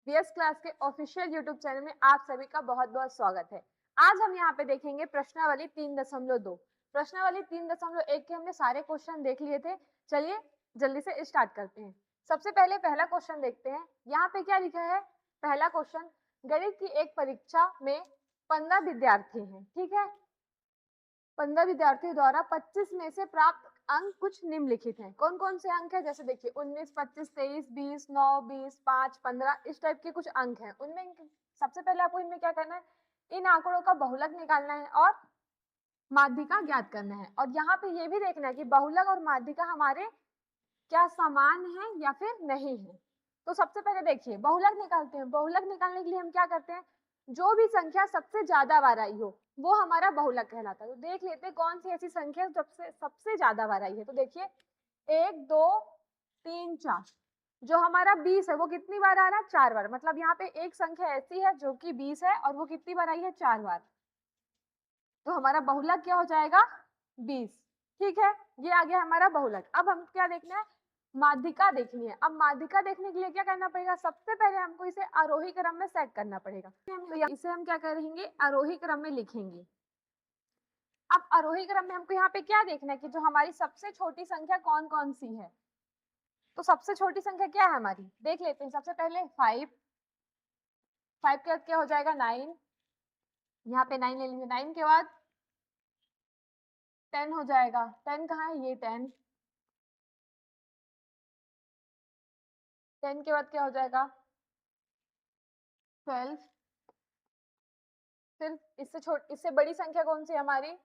VS class के official YouTube channel में आप सभी का बहुत बहुत स्वागत है। आज हम यहाँ पे देखेंगे प्रश्नावली 3.2। प्रश्नावली 3.1 के हमने सारे क्वेश्चन देख लिए थे। चलिए जल्दी से स्टार्ट करते हैं। सबसे पहले पहला क्वेश्चन देखते हैं। यहाँ पे क्या लिखा है? पहला क्वेश्चन, गणित की एक परीक्षा में 15 विद्यार्थी हैं, ठीक है। 15 विद्यार्थियों द्वारा 25 में से प्राप्त अंक कुछ निम्नलिखित हैं। कौन कौन से अंक है? जैसे देखिए 19, 25, 23, 20, 9, 20, 5, 15, इस टाइप के कुछ अंक हैं। उनमें सबसे पहले आपको इनमें क्या करना है? इन आंकड़ों का बहुलक निकालना है और माध्यिका ज्ञात करना है। और यहाँ पे ये भी देखना है कि बहुलक और माध्यिका हमारे क्या समान है या फिर नहीं है। तो सबसे पहले देखिए बहुलक निकालते हैं। बहुलक निकालने के लिए हम क्या करते हैं? जो भी संख्या सबसे ज्यादा बार आई हो वो हमारा बहुलक कहलाता है। तो देख लेते हैं कौन सी ऐसी संख्या सबसे सबसे ज्यादा बार आई है। तो देखिए 1, 2, 3, 4, जो हमारा 20 है वो कितनी बार आ रहा है? 4 बार। मतलब यहाँ पे एक संख्या ऐसी है जो कि 20 है और वो कितनी बार आई है? 4 बार। तो हमारा बहुलक क्या हो जाएगा? 20। ठीक है, ये आ गया हमारा बहुलक। अब हम क्या देखना है? माध्यिका देखनी है। अब माध्यिका देखने के लिए क्या करना पड़ेगा? सबसे पहले हमको इसे आरोही क्रम में सेट करना पड़ेगा। तो इसे हम क्या करेंगे? आरोही क्रम में लिखेंगे। अब आरोही क्रम में हमको यहाँ पे क्या देखना है कि जो हमारी सबसे छोटी संख्या कौन कौन सी है। तो सबसे छोटी संख्या क्या है हमारी? देख लेते हैं। सबसे पहले 5, 5 के बाद क्या हो जाएगा? 9, यहाँ पे 9 ले लेंगे। 9 के बाद 10 हो जाएगा। 10 कहाँ है? ये 10। 10 के बाद क्या हो जाएगा? 12। फिर इससे बड़ी संख्या कौन सी हमारी?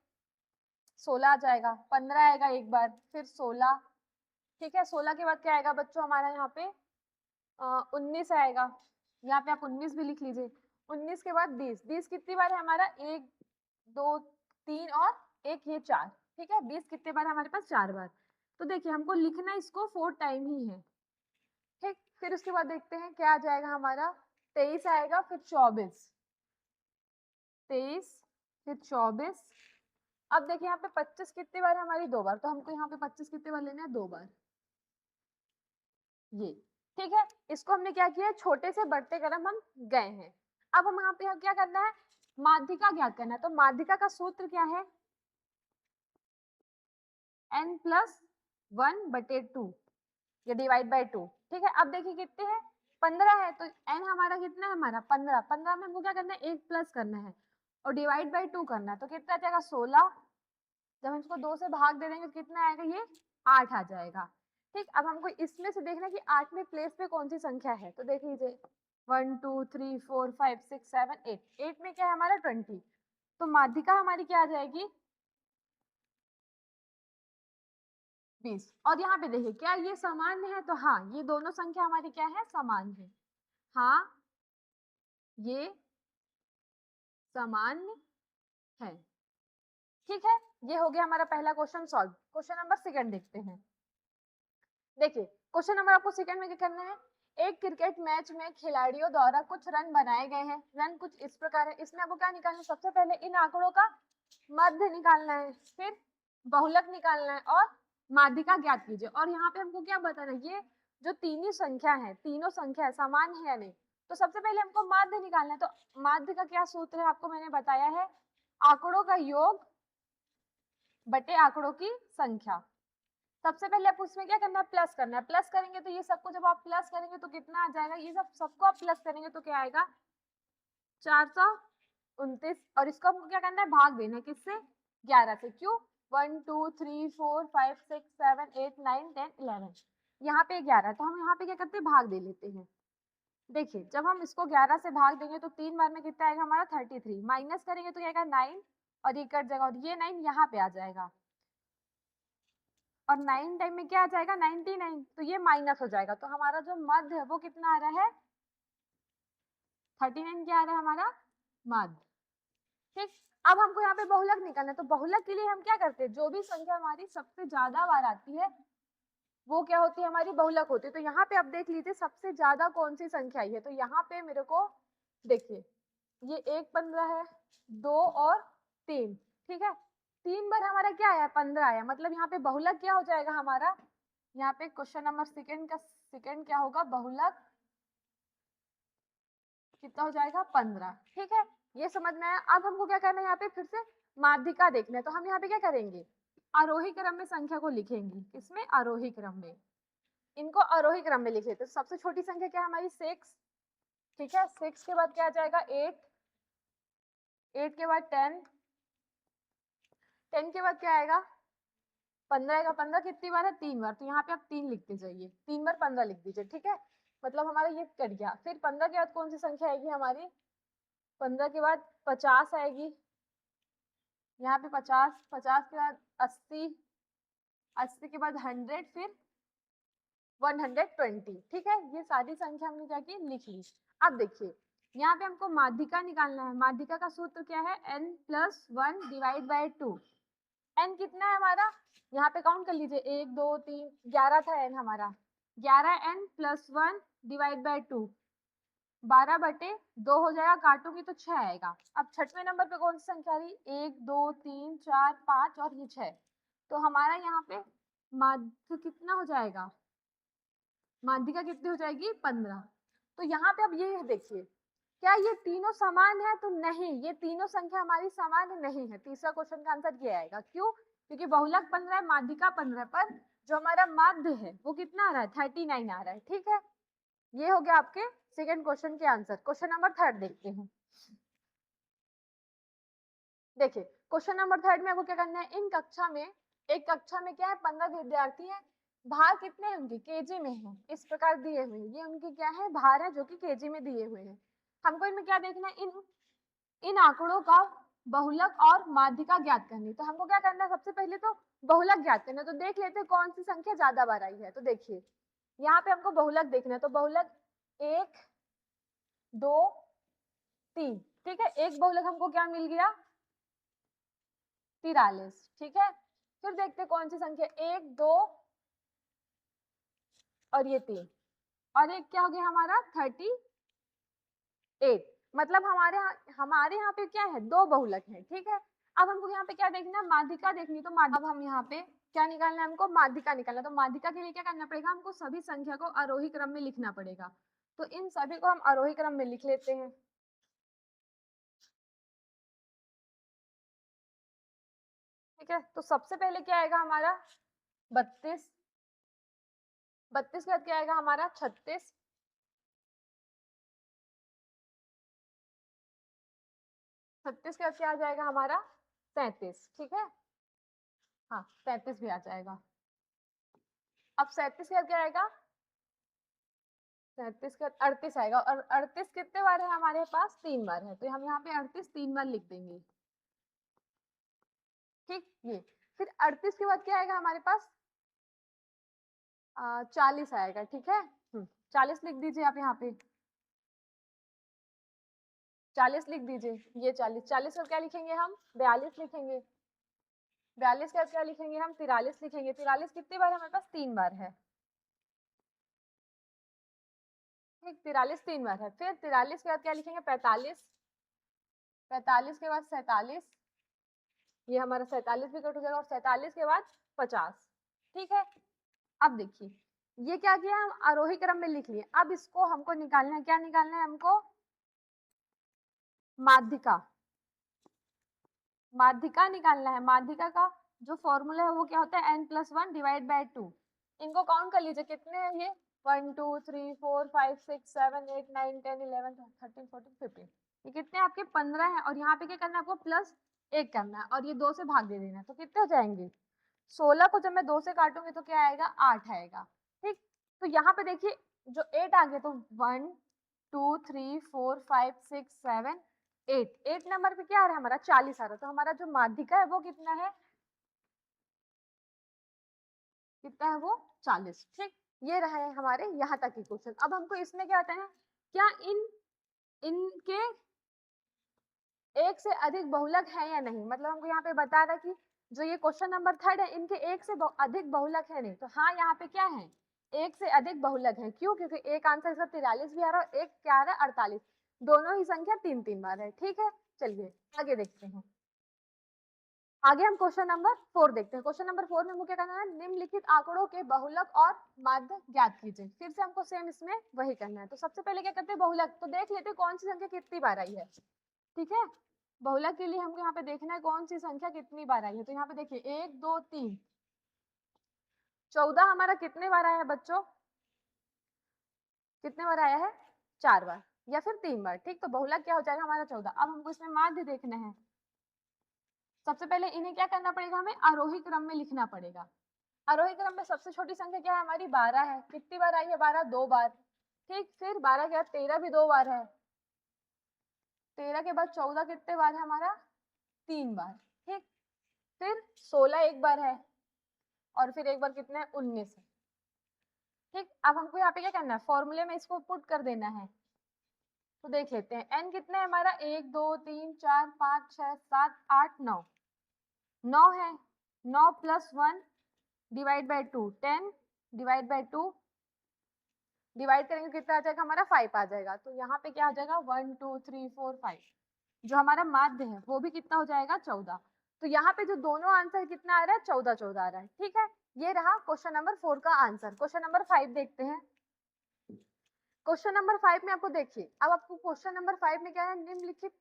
16 आ जाएगा। 15 आएगा एक बार, फिर 16। ठीक है, 16 के बाद क्या आएगा बच्चों हमारा? यहाँ पे 19 आएगा। यहाँ पे आप 19 भी लिख लीजिए। 19 के बाद 20। 20 कितनी बार है हमारा? 1, 2, 3 और 1 ये 4। ठीक है, 20 कितने बार है हमारे पास? 4 बार। तो देखिए हमको लिखना इसको 4 टाइम ही है। ठीक, फिर उसके बाद देखते हैं क्या आ जाएगा हमारा? 23 आएगा, फिर 24। 23, फिर 24। अब देखिए यहाँ पे 25 कितनी बार है हमारी? 2 बार। तो हमको यहाँ पे 25 कितने बार लेना है? 2 बार। ये ठीक है, इसको हमने क्या किया? छोटे से बढ़ते क्रम हम गए हैं। अब हम यहाँ पे क्या करना है? माध्यिका ज्ञात करना है। तो माध्यिका का सूत्र क्या है? n+1/2 या डिवाइड बाय 2। ठीक है, अब देखिए कितने हैं? 15 है। तो n हमारा कितना है? हमारा 15। 15 में हमको क्या करना है? 1 प्लस करना है और डिवाइड बाय 2 करना है। तो कितना आ जाएगा? 16। जब हम इसको 2 से भाग दे देंगे तो कितना आएगा? ये 8 आ जाएगा। ठीक, अब हमको इसमें से देखना है कि 8 में प्लेस पे कौन सी संख्या है। तो देख लीजिए 1, 2, 3, 4, 5, 6, 7, 8। 8 में क्या है हमारा? 20। तो माध्यिका हमारी क्या आ जाएगी? 20। और यहाँ पे देखिए क्या ये समान है? तो हाँ, ये दोनों संख्या हमारी क्या है? समान है। हाँ, ये समान है। ठीक है, ये हो गया हमारा पहला question solve. Question number second देखते हैं। देखिए क्वेश्चन नंबर आपको सेकंड में क्या करना है? एक क्रिकेट मैच में खिलाड़ियों द्वारा कुछ रन बनाए गए हैं। रन कुछ इस प्रकार है। इसमें आपको क्या निकालना है? सबसे पहले इन आंकड़ों का मध्य निकालना है, फिर बहुलक निकालना है और माध्यिका ज्ञात कीजिए। और यहाँ पे हमको क्या बताना है? ये जो तीनों संख्या है, तीनों संख्या समान है या नहीं। तो सबसे पहले हमको माध्य निकालना है। तो माध्य का क्या सूत्र है आपको मैंने बताया है? आंकड़ों का योग बटे आंकड़ों की संख्या। सबसे पहले आप उसमें क्या करना है? प्लस करना है। प्लस करेंगे तो ये सबको जब आप प्लस करेंगे तो कितना आ जाएगा? ये सबको आप प्लस करेंगे तो क्या आएगा? 429। और इसको हमको क्या करना है? भाग देना है किससे? 11 से। क्यों? 1, 2, 3, 4, 5, 6, 7, 8, 9, 10, 11। यहाँ पे 11, तो हम यहाँ पे क्या करते हैं? भाग दे लेते हैं। देखिए जब हम इसको 11 से भाग देंगे तो 3 बार में कितना आएगा हमारा? 33। माइनस करेंगे तो क्या आएगा? 9 और ये कट जाएगा और ये 9 यहाँ पे आ जाएगा और 9 टाइम में क्या आ जाएगा? 99। तो ये माइनस हो जाएगा। तो हमारा जो मध्य है वो कितना आ रहा है? 39 क्या आ रहा है हमारा? मध्य। ठीक, अब हमको यहाँ पे बहुलक निकालना है। तो बहुलक के लिए हम क्या करते हैं? जो भी संख्या हमारी सबसे ज्यादा बार आती है वो क्या होती है? हमारी बहुलक होती है। तो यहाँ पे आप देख लीजिए सबसे ज्यादा कौन सी संख्या आई है। तो यहाँ पे मेरे को देखिए ये 1 15 है, 2 और 3। ठीक है, 3 बार हमारा क्या आया? 15 आया। मतलब यहाँ पे बहुलक क्या हो जाएगा हमारा? यहाँ पे क्वेश्चन नंबर सेकंड का सेकंड क्या होगा? बहुलक कितना हो जाएगा 15। ठीक है, ये समझ में आया। अब हमको क्या करना है, यहाँ पे फिर से माध्यिका देखना है, तो हम यहाँ पे क्या करेंगे, आरोही क्रम में संख्या को लिखेंगे। किसमें, आरोही क्रम में। इनको आरोही क्रम में लिख लेते हैं। सबसे छोटी संख्या क्या है हमारी, 6। ठीक है, 6 के बाद क्या आ जाएगा 8, 8 के बाद 10, 10 के बाद क्या आएगा 15 का। 15 कितनी बार है, 3 बार, तो यहाँ पे आप 3 लिखते जाइए, 3 बार 15 लिख दीजिए। ठीक है, मतलब हमारा ये कट गया। फिर 15 के बाद कौन सी संख्या आएगी हमारी, 15 के बाद 50 आएगी, यहाँ पे 50, 50 के बाद 80, 80 के बाद 100, फिर 120। ठीक है, ये सारी संख्या हमने क्या की, लिख ली। अब देखिए यहाँ पे हमको माध्यिका निकालना है। माध्यिका का सूत्र क्या है, n+1 डिवाइड बाय 2। n कितना है हमारा, यहाँ पे काउंट कर लीजिए, 1 2 3, 11 था n हमारा, 11n+1 डिवाइड बाय 2, 12/2 हो जाएगा, काटोगे तो 6 आएगा। अब छठवें नंबर पे कौन सी संख्या आ रही, 1 2 3 4 5 और ये 6, तो हमारा यहाँ पे माध्य कितना हो जाएगा, माध्यिका कितनी हो जाएगी 15। तो यहाँ पे अब ये देखिए, क्या ये तीनों समान है, तो नहीं, ये तीनों संख्या हमारी समान नहीं है। तीसरा क्वेश्चन का आंसर ये आएगा। क्यों, क्योंकि बहुलक 15 है, माध्यिका 15 पर जो हमारा माध्य है वो कितना आ रहा है, 39 आ रहा है। ठीक है, ये हो गया आपके सेकंड क्वेश्चन के आंसर। क्वेश्चन नंबर 3 देखते हैं। देखिए क्वेश्चन नंबर 3 में आपको क्या करना है, इन कक्षा में, एक कक्षा में क्या है 15 विद्यार्थी हैं, भार कितने हैं उनके, केजी में है, इस प्रकार दिए हुए हैं। ये उनके क्या है, भार है, जो कि केजी में दिए हुए हैं। हमको इनमें क्या देखना है, इन आंकड़ों का बहुलक और माध्यिका ज्ञात करनी। तो हमको क्या करना है, सबसे पहले तो बहुलक ज्ञात करना है। तो देख लेते हैं कौन सी संख्या ज्यादा बार आई है। तो देखिए यहाँ पे हमको बहुलक देखना है, तो बहुलक 1 2 3। ठीक है, एक बहुलक हमको क्या मिल गया, 43। ठीक है, फिर देखते हैं कौन सी संख्या, 1 2 और ये 3, और एक क्या हो गया हमारा 38। मतलब हमारे यहाँ पे क्या है, 2 बहुलक है। ठीक है, अब हमको यहाँ पे क्या देखना है, माध्यिका देखनी। तो अब हम यहाँ पे क्या निकालना है, हमको माध्यिका निकालना। तो माध्यिका के लिए क्या करना पड़ेगा, हमको सभी संख्या को आरोही क्रम में लिखना पड़ेगा। तो इन सभी को हम आरोही क्रम में लिख लेते हैं। ठीक है, तो सबसे पहले क्या आएगा हमारा 32, 32 के बाद क्या आएगा हमारा 36, 36 के बाद क्या आ जाएगा हमारा 37। ठीक है, हाँ 37 भी आ जाएगा। अब 37 के बाद क्या आएगा, 37 के बाद 38 आएगा, और 38 कितने बार है हमारे पास, 3 बार है, तो हम यहाँ पे 38 3 बार लिख देंगे। ठीक, ये फिर 38 के बाद क्या आएगा हमारे पास, 40 आएगा। ठीक है, 40 लिख दीजिए आप यहाँ पे, 40 लिख दीजिए, ये 40, 40 का क्या लिखेंगे हम, 42 लिखेंगे, 42 का क्या लिखेंगे हम, 43 लिखेंगे। 43 कितनी बार है हमारे पास, 3 बार है। ठीक, 43 3 बार है। फिर 43 के बाद क्या लिखेंगे, 45, 45 के बाद 47, ये हमारा 47 भी कट हो जाएगा, और 47 के बाद 50। ठीक है, अब देखिए ये क्या किया, हम आरोही क्रम में लिख लिए। अब इसको हमको निकालना है, क्या निकालना है हमको, माध्यिका, माध्यिका निकालना है। माध्यिका का जो फॉर्मूला है वो क्या होता है, n+1 डिवाइड बाय 2। इनको काउंट कर लीजिए, कितने हैं ये, 1 2 3 4 5 6 7 8 9 10 11 13 14 15, ये कितने आपके 15 है। और यहाँ पे क्या करना है आपको, +1 करना है, और ये 2 से भाग दे देना है, तो कितने हो जाएंगे, 16 को जब मैं 2 से काटूंगी तो क्या आएगा, 8 आएगा। ठीक, तो यहाँ पे देखिए जो 8 आ गया, तो 1 2 3 4 5 6 7 8, 8 नंबर पे क्या आ रहा है हमारा, 40 आ रहा है। तो हमारा जो माध्यिका है वो कितना है, कितना है वो, 40। ठीक, ये रहा है हमारे यहाँ तक के क्वेश्चन। अब हमको इसमें क्या आता है, क्या इनके एक से अधिक बहुलक है या नहीं। मतलब हमको यहाँ पे बता रहा कि जो ये क्वेश्चन नंबर 3 है, इनके एक से अधिक बहुलक है नहीं। तो हाँ यहाँ पे क्या है, एक से अधिक बहुलक है। क्यों, क्योंकि एक आंसर इसका 43 भी आ रहा है, और एक क्या आ रहा है 48, दोनों ही संख्या 3 3 बार है। ठीक है, चलिए आगे देखते हैं। आगे हम क्वेश्चन नंबर 4 देखते हैं। क्वेश्चन नंबर 4 में हमको क्या करना है, निम्नलिखित आंकड़ों के बहुलक और माध्य ज्ञात कीजिए। फिर से हमको सेम इसमें वही करना है। तो सबसे पहले क्या करते हैं, बहुलक। तो देख लेते हैं कौन सी संख्या कितनी बार आई है। ठीक है, बहुलक के लिए हमको यहाँ पे देखना है कौन सी संख्या कितनी बार आई है। तो यहाँ पे देखिए 1 2 3 14 हमारा कितने बार आया है बच्चों, कितने बार आया है, 4 बार या फिर 3 बार। ठीक, तो बहुलक क्या हो जाएगा हमारा 14। अब हमको इसमें माध्य देखना है। सबसे पहले इन्हें क्या करना पड़ेगा, हमें आरोही क्रम में लिखना पड़ेगा। आरोही क्रम में सबसे छोटी संख्या क्या है हमारी, 12 है। कितनी बार आई है, 12 2 बार। ठीक, फिर 12 के बाद 13 भी 2 बार है। 13 के बाद 14 कितने बार है हमारा, 3 बार। ठीक, फिर 16 एक बार है, और फिर एक बार कितना है, 19 है। ठीक, अब हमको यहाँ पे क्या करना है, फॉर्मूले में इसको पुट कर देना है। तो देख लेते हैं n कितना है हमारा, 1 2 3 4 5 6 7 8 9 9 है। 9 plus 1 divide by 2 10 divide by 2 divide करेंगे कितना आ जाएगा हमारा, 5 आ जाएगा। तो यहाँ पे क्या आ जाएगा, 1 2 3 4 5। जो हमारा माध्य है वो भी कितना हो जाएगा, 14। तो यहाँ पे जो दोनों आंसर कितना आ रहा है, 14 14 आ रहा है। ठीक है, ये रहा क्वेश्चन नंबर 4 का आंसर। क्वेश्चन नंबर 5 देखते हैं। क्वेश्चन नंबर 5 में आपको देखिए, अब आपको क्वेश्चन नंबर 5 में क्या है, निम्नलिखित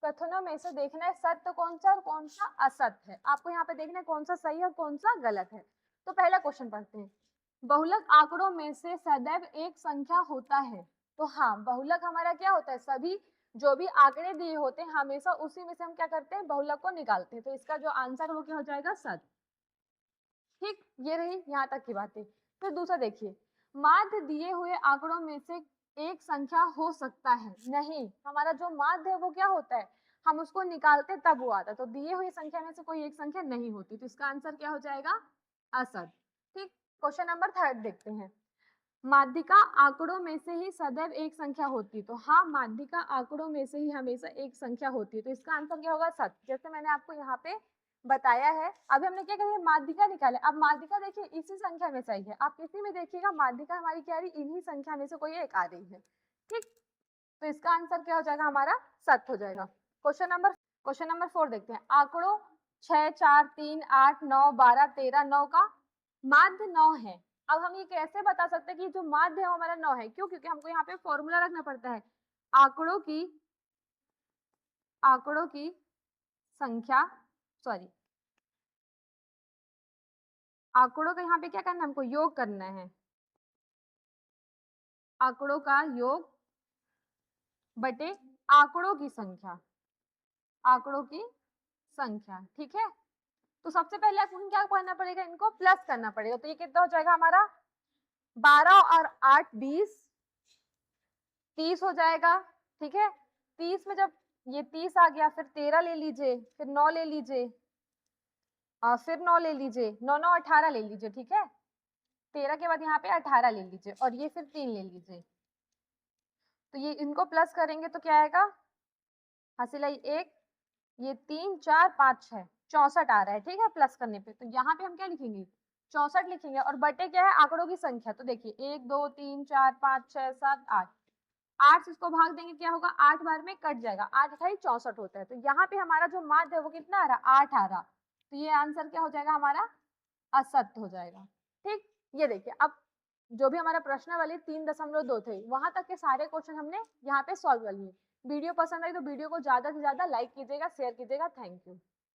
कथनों में से देखना है सत्य कौन सा और कौन सा असत्य है। आपको यहाँ पे देखना है कौन सा सही है और कौन सा गलत है। तो पहला क्वेश्चन पढ़ते हैं, बहुलक आंकड़ों में से सदैव एक संख्या होता है। तो हाँ, बहुलक हमारा क्या होता है, सभी जो भी आंकड़े दिए होते हैं हमेशा उसी में से हम क्या करते हैं, बहुलक को निकालते हैं। तो इसका जो आंसर वो क्या हो जाएगा, सत्य। ठीक, ये रही यहाँ तक की बातें। फिर दूसरा देखिए, माध्य दिए हुए आंकड़ों में से एक संख्या हो सकता है। नहीं, हमारा जो माध्य है वो क्या होता है, हम उसको निकालते तब वो आता है। तो दिए हुई संख्या में से कोई एक संख्या नहीं होती। तो इसका आंसर क्या हो जाएगा, असद। ठीक, क्वेश्चन नंबर 3 देखते हैं, माध्यिका आंकड़ों में से ही सदैव एक संख्या होती है। तो हाँ, माध्यिका आंकड़ों में से ही हमेशा एक संख्या होती है। तो इसका आंसर क्या होगा, सत्य। जैसे मैंने आपको यहाँ पे बताया है। अभी हमने क्या किया, माध्यिका निकाले। अब माध्यिका देखिए इसी संख्या में सही है, आप किसी में देखिएगा माध्यिका हमारी क्या रही, इन्हीं संख्या में से कोई एक आ रही है। ठीक, तो इसका आंसर क्या हो जाएगा हमारा, सत्य हो जाएगा। क्वेश्चन नंबर 4 देखते हैं, आंकड़ों 6 4 3 8 9 12 13 9 का माध्य 9 है। अब हम ये कैसे बता सकते हैं कि जो माध्य है वो हमारा 9 है, क्यों, क्योंकि हमको यहाँ पे फॉर्मूला रखना पड़ता है। आंकड़ों की संख्या, सॉरी, आंकड़ों का यहाँ पे क्या करना है, हमको योग करना है। आंकड़ों का योग बटे आंकड़ों की संख्या, आंकड़ों की संख्या। ठीक है, तो सबसे पहले आपको क्या करना पड़ेगा, इनको प्लस करना पड़ेगा। तो ये कितना हो जाएगा हमारा, 12 और 8 20, 30 हो जाएगा। ठीक है, 30 में जब ये 30 आ गया, फिर 13 ले लीजिए, फिर 9 ले लीजिए, फिर 9 ले लीजिए, 9 9 18 ले लीजिए। ठीक है, 13 के बाद यहाँ पे 18 ले लीजिए, और ये फिर 3 ले लीजिए। तो ये इनको प्लस करेंगे तो क्या आएगा, हासिल आई 1, ये 3 4 5 6 64 आ रहा है। ठीक है, प्लस करने पे तो यहाँ पे हम क्या लिखेंगे, 64 लिखेंगे। और बटे क्या है, आंकड़ों की संख्या। तो देखिए 1 2 3 4 5 6 7 8, 8 से इसको भाग देंगे क्या होगा, 8 बार में कट जाएगा, 8 अठाई 64 होता है। तो यहाँ पे हमारा जो माध्य है वो कितना आ रहा, 8 आ रहा। तो ये आंसर क्या हो जाएगा हमारा, असत्य हो जाएगा। ठीक, ये देखिए, अब जो भी हमारा प्रश्नावली 3.2 थे, वहां तक के सारे क्वेश्चन हमने यहाँ पे सॉल्व कर लिए। वीडियो पसंद आई तो वीडियो को ज्यादा से ज्यादा लाइक कीजिएगा, शेयर कीजिएगा। Thank you.